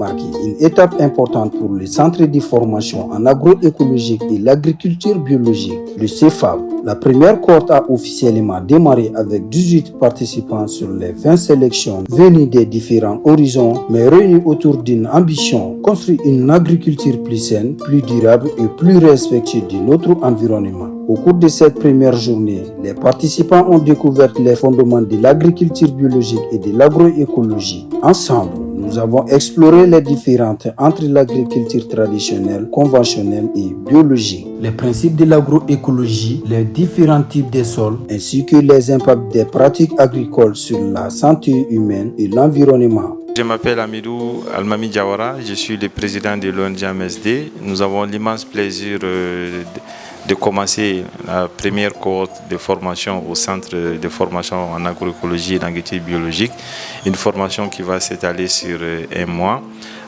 marqué une étape importante pour le Centre de formation en agroécologie et l'agriculture biologique, le CEFAB. La première cohorte a officiellement démarré avec 18 participants sur les 20 sélections venues des différents horizons, mais réunis autour d'une ambition, construire une agriculture plus saine, plus durable et plus respectueuse de notre environnement. Au cours de cette première journée, les participants ont découvert les fondements de l'agriculture biologique et de l'agroécologie. Ensemble, nous avons exploré les différences entre l'agriculture traditionnelle, conventionnelle et biologique, les principes de l'agroécologie, les différents types de sols, ainsi que les impacts des pratiques agricoles sur la santé humaine et l'environnement. Je m'appelle Amidou Almami Diawara, je suis le président de l'ONG MSD. Nous avons l'immense plaisir de commencer la première cohorte de formation au centre de formation en agroécologie et en agriculture biologique. Une formation qui va s'étaler sur un mois,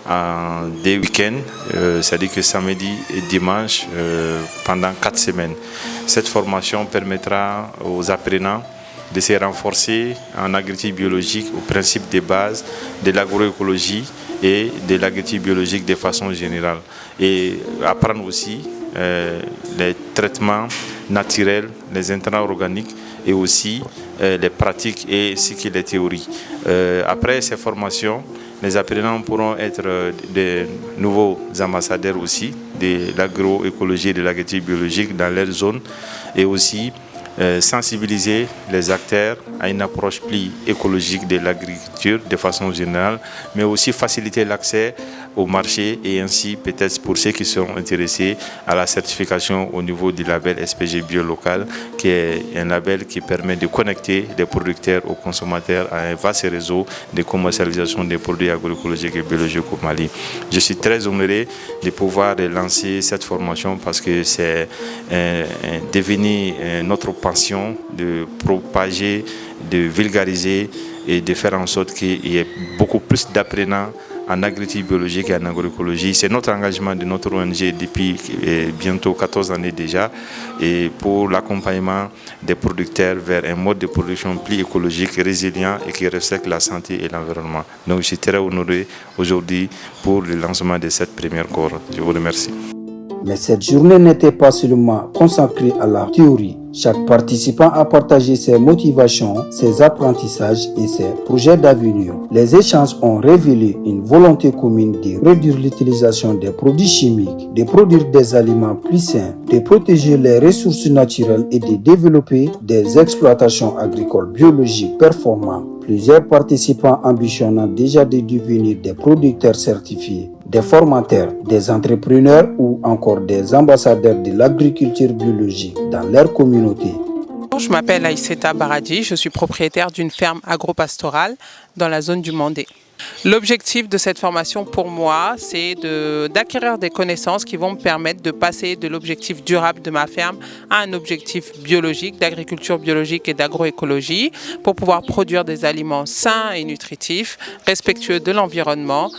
en des week-ends, c'est-à-dire que samedi et dimanche, pendant 4 semaines. Cette formation permettra aux apprenants de se renforcer en agriculture biologique aux principes de base de l'agroécologie et de l'agriculture biologique de façon générale. Et apprendre aussi les traitements naturels, les intrants organiques et aussi les pratiques et ainsi que les théories. Après ces formations, les apprenants pourront être de nouveaux ambassadeurs aussi de l'agroécologie et de l'agriculture biologique dans leur zone et aussi sensibiliser les acteurs à une approche plus écologique de l'agriculture de façon générale, mais aussi faciliter l'accès au marché et ainsi peut-être pour ceux qui sont intéressés à la certification au niveau du label SPG Bio Local, qui est un label qui permet de connecter les producteurs aux consommateurs à un vaste réseau de commercialisation des produits agroécologiques et biologiques au Mali. Je suis très honoré de pouvoir lancer cette formation parce que c'est devenu notre passion de propager, de vulgariser et de faire en sorte qu'il y ait beaucoup plus d'apprenants en agriculture biologique et en agroécologie. C'est notre engagement de notre ONG depuis bientôt 14 années déjà et pour l'accompagnement des producteurs vers un mode de production plus écologique, résilient et qui respecte la santé et l'environnement. Donc je suis très honoré aujourd'hui pour le lancement de cette première cohorte. Je vous remercie. Mais cette journée n'était pas seulement consacrée à la théorie. Chaque participant a partagé ses motivations, ses apprentissages et ses projets d'avenir. Les échanges ont révélé une volonté commune de réduire l'utilisation des produits chimiques, de produire des aliments plus sains, de protéger les ressources naturelles et de développer des exploitations agricoles biologiques performantes. Plusieurs participants ambitionnant déjà de devenir des producteurs certifiés, des formateurs, des entrepreneurs ou encore des ambassadeurs de l'agriculture biologique dans leur communauté. Je m'appelle Aïsseta Baradi, je suis propriétaire d'une ferme agropastorale dans la zone du Mandé. L'objectif de cette formation pour moi, c'est d'acquérir des connaissances qui vont me permettre de passer de l'objectif durable de ma ferme à un objectif biologique, d'agriculture biologique et d'agroécologie pour pouvoir produire des aliments sains et nutritifs, respectueux de l'environnement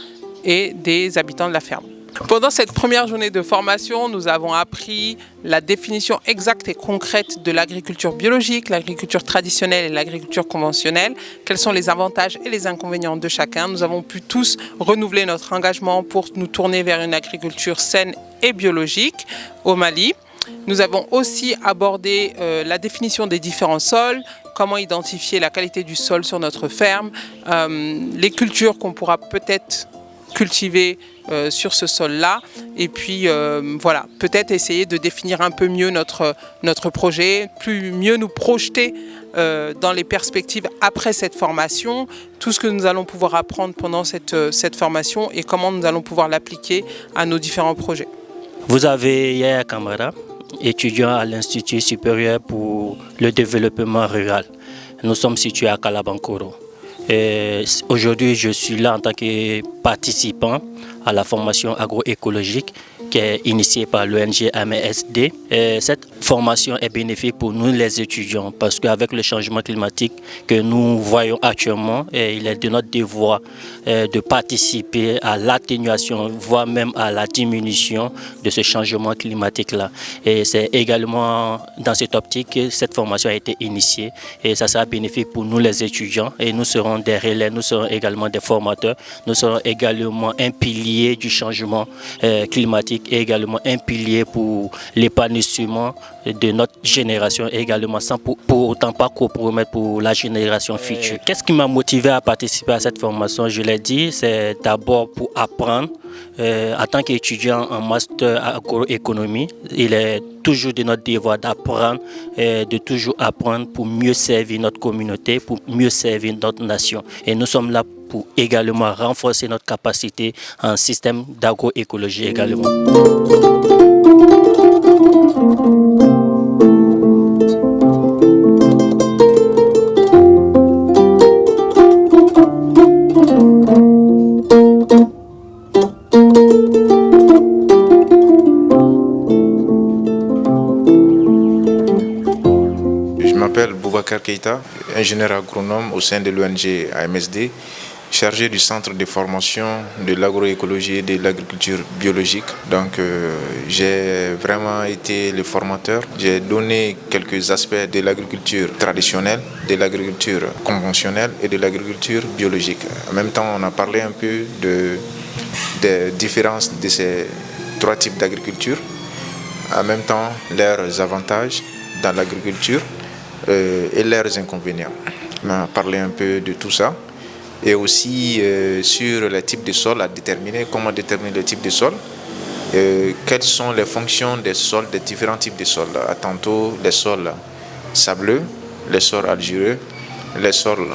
et des habitants de la ferme. Pendant cette première journée de formation, nous avons appris la définition exacte et concrète de l'agriculture biologique, l'agriculture traditionnelle et l'agriculture conventionnelle, quels sont les avantages et les inconvénients de chacun. Nous avons pu tous renouveler notre engagement pour nous tourner vers une agriculture saine et biologique au Mali. Nous avons aussi abordé la définition des différents sols, comment identifier la qualité du sol sur notre ferme, les cultures qu'on pourra peut-être cultiver sur ce sol-là et puis voilà, peut-être essayer de définir un peu mieux notre projet, mieux nous projeter dans les perspectives après cette formation, tout ce que nous allons pouvoir apprendre pendant cette formation et comment nous allons pouvoir l'appliquer à nos différents projets. Vous avez Yaya Kamara, étudiant à l'Institut supérieur pour le développement rural. Nous sommes situés à Kalabankoro. Aujourd'hui, je suis là en tant que participant à la formation agroécologique qui est initiée par l'ONG MSD. Cette formation est bénéfique pour nous les étudiants parce qu'avec le changement climatique que nous voyons actuellement, il est de notre devoir de participer à l'atténuation, voire même à la diminution de ce changement climatique-là. Et c'est également dans cette optique que cette formation a été initiée et ça sera bénéfique pour nous les étudiants et nous serons des relais, nous serons également des formateurs, nous serons également un pilier du changement climatique et également un pilier pour l'épanouissement de notre génération et également sans pour autant pas compromettre pour la génération future. Qu'est-ce qui m'a motivé à participer à cette formation? Je l'ai dit, c'est d'abord pour apprendre. En tant qu'étudiant en master agroéconomie, il est toujours de notre devoir d'apprendre, de toujours apprendre pour mieux servir notre communauté, pour mieux servir notre nation. Et nous sommes là pour également renforcer notre capacité en système d'agroécologie également. Je m'appelle Boubacar Keïta, ingénieur agronome au sein de l'ONG AMSD, chargé du centre de formation de l'agroécologie et de l'agriculture biologique. Donc j'ai vraiment été le formateur. J'ai donné quelques aspects de l'agriculture traditionnelle, de l'agriculture conventionnelle et de l'agriculture biologique. En même temps, on a parlé un peu des différences de ces trois types d'agriculture. En même temps, leurs avantages dans l'agriculture et leurs inconvénients. On a parlé un peu de tout ça. Et aussi sur les types de sols à déterminer, comment déterminer le type de sol, quelles sont les fonctions des sols, des différents types de sols. Tantôt les sols sableux, les sols argileux, les sols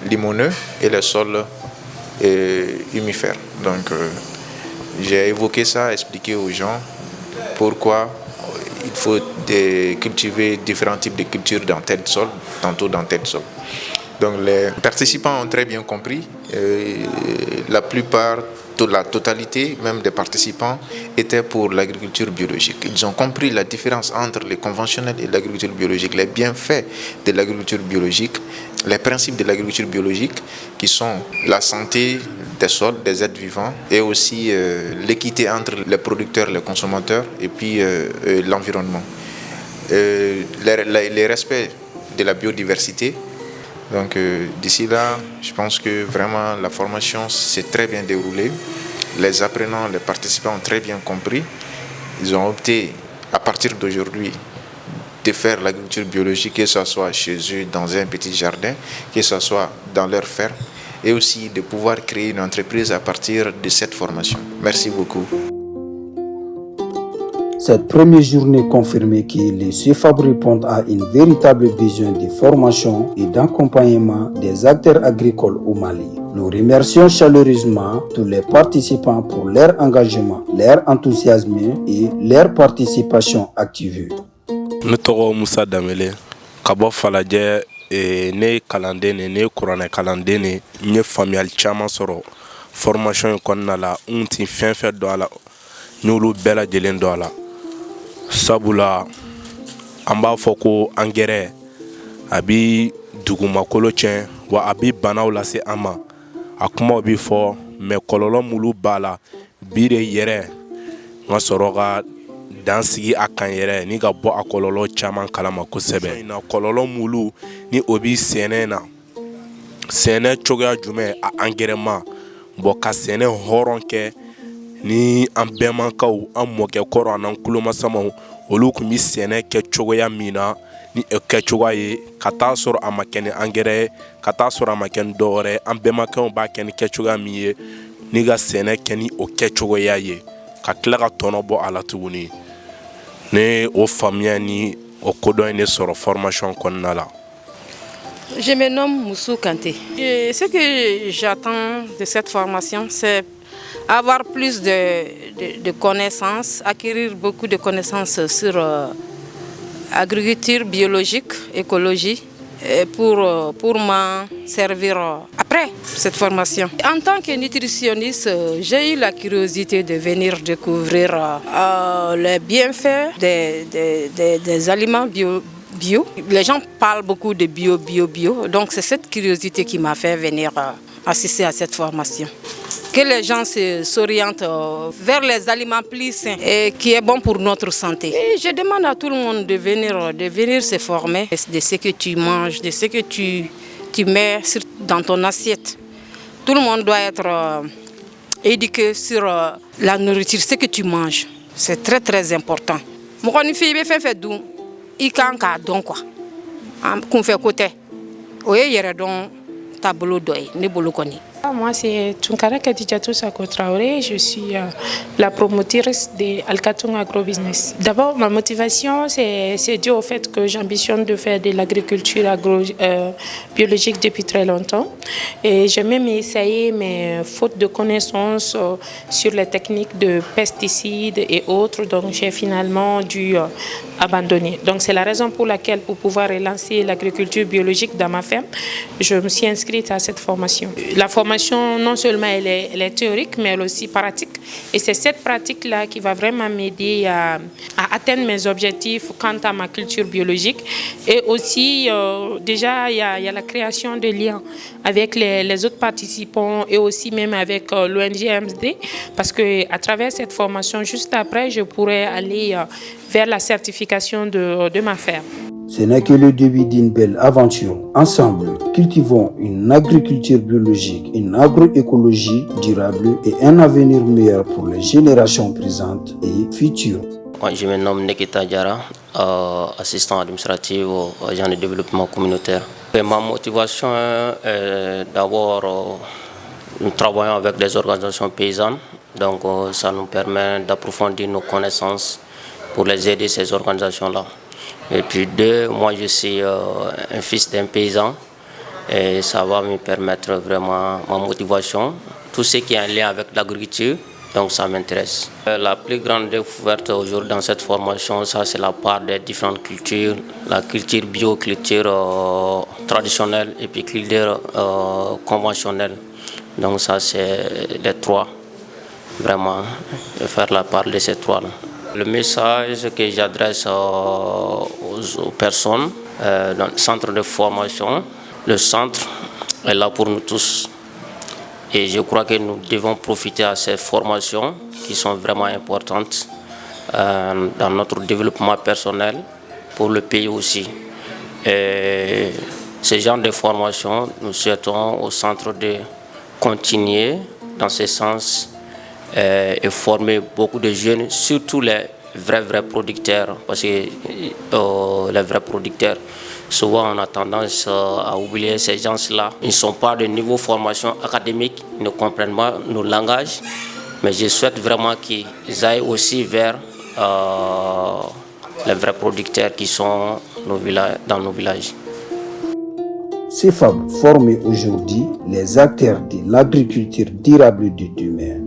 limoneux et les sols humifères. Donc j'ai évoqué ça, expliqué aux gens pourquoi il faut cultiver différents types de cultures dans tel sol, tantôt dans tel sol. Donc les participants ont très bien compris. La plupart, la totalité même des participants étaient pour l'agriculture biologique. Ils ont compris la différence entre le conventionnel et l'agriculture biologique, les bienfaits de l'agriculture biologique, les principes de l'agriculture biologique qui sont la santé des sols, des êtres vivants et aussi l'équité entre les producteurs, les consommateurs et puis l'environnement. Le respect de la biodiversité. Donc d'ici là, je pense que vraiment la formation s'est très bien déroulée. Les apprenants, les participants ont très bien compris. Ils ont opté à partir d'aujourd'hui de faire l'agriculture biologique, que ce soit chez eux dans un petit jardin, que ce soit dans leur ferme, et aussi de pouvoir créer une entreprise à partir de cette formation. Merci beaucoup. Cette première journée confirmait que les CEFAB répondent à une véritable besoin de formation et d'accompagnement des acteurs agricoles au Mali. Nous remercions chaleureusement tous les participants pour leur engagement, leur enthousiasme et leur participation active. Ne tɔgɔ Musa Damele ka bɔ Falajɛ ne ye kalanden ne ye kuranɛ kalanden ne n ye faamuyali caman sɔrɔ formation in kɔnɔna la n tɛ fɛn fɛn dɔn a la n y'olu bɛɛ lajɛlen dɔn a la sabula an b'a fɔ ko angɛrɛ a bi dugumakolo tiɲɛ wa a bi banaw lase an ma a kumaw bi fɔ mais kɔlɔlɔ minnu b'a la bi de yɛrɛ n ka sɔrɔ ka dan sigi a kan yɛrɛ ni ka bɔ a kɔlɔlɔ caman kalama kosɛbɛ na kɔlɔlɔ minnu ni o bi sɛnɛ na sɛnɛ cogoya jumɛn a angɛrɛma bɔn ka sɛnɛ hɔrɔn kɛ ni an bɛnbakaw an mɔkɛkɔrɔ an n'an kulomasamaw olu tun bi sɛnɛ kɛ cogoya min na ni kɛcogoya ye ka taa sɔrɔ a ma kɛ ni angɛrɛ ye ka taa sɔrɔ a ma kɛ ni dɔwɛrɛ an bɛnbakɛw b'a kɛ ni kɛcogoya min ye ni ka sɛnɛ kɛ ni o kɛcogoya ye ka tila ka tɔnɔ bɔ a la tuguni ne o faamuya ni o kodɔn ne sɔrɔ formation kɔnɔna la. Je me nomme Moussou Kanté. Et ce que j'attends de cette formation, c'est avoir plus de connaissances, acquérir beaucoup de connaissances sur agriculture biologique, écologie, pour m'en servir après cette formation. En tant que nutritionniste, j'ai eu la curiosité de venir découvrir les bienfaits des aliments bio. Les gens parlent beaucoup de bio. Donc c'est cette curiosité qui m'a fait venir assister à cette formation. Que les gens s'orientent vers les aliments plus sains et qui est bon pour notre santé. Et je demande à tout le monde de venir se former de ce que tu manges, de ce que tu mets dans ton assiette. Tout le monde doit être éduqué sur la nourriture, ce que tu manges. C'est très très important. Moi, c'est Tunkara Kadijatou Sako Traoré. Je suis la promotrice de Alcaton Agrobusiness. D'abord, ma motivation, c'est dû au fait que j'ambitionne de faire de l'agriculture biologique depuis très longtemps. Et j'ai même essayé, mais faute de connaissances sur les techniques de pesticides et autres, donc j'ai finalement dû abandonner. Donc c'est la raison pour laquelle, pour pouvoir relancer l'agriculture biologique dans ma ferme, je me suis inscrite à cette formation. La formation, non seulement elle est théorique, mais elle est aussi pratique. Et c'est cette pratique-là qui va vraiment m'aider à atteindre mes objectifs quant à ma culture biologique. Et aussi, déjà, il y a la création de liens avec les autres participants et aussi même avec l'ONG MSD. Parce qu'à travers cette formation, juste après, je pourrais aller vers la certification de ma ferme. Ce n'est que le début d'une belle aventure. Ensemble, cultivons une agriculture biologique, une agroécologie durable et un avenir meilleur pour les générations présentes et futures. Je me nomme Nekita Diara, assistant administratif au agent de développement communautaire. Et ma motivation est d'abord, nous travaillons avec des organisations paysannes, donc ça nous permet d'approfondir nos connaissances pour les aider, ces organisations-là. Et puis deux, moi je suis un fils d'un paysan et ça va me permettre vraiment ma motivation. Tout ce qui est en lien avec l'agriculture, donc ça m'intéresse. La plus grande découverte aujourd'hui dans cette formation, ça c'est la part des différentes cultures, la culture bio, culture traditionnelle et puis culture conventionnelle. Donc ça c'est les trois, vraiment, faire la part de ces trois-là. Le message que j'adresse aux personnes dans le centre de formation, le centre est là pour nous tous. Et je crois que nous devons profiter de ces formations qui sont vraiment importantes dans notre développement personnel, pour le pays aussi. Et ce genre de formation, nous souhaitons au centre de continuer dans ce sens et former beaucoup de jeunes, surtout les vrais producteurs, parce que les vrais producteurs, souvent on a tendance à oublier ces gens-là. Ils ne sont pas de niveau formation académique, ils ne comprennent pas nos langages, mais je souhaite vraiment qu'ils aillent aussi vers les vrais producteurs qui sont dans nos villages. CFAB forme aujourd'hui les acteurs de l'agriculture durable de demain.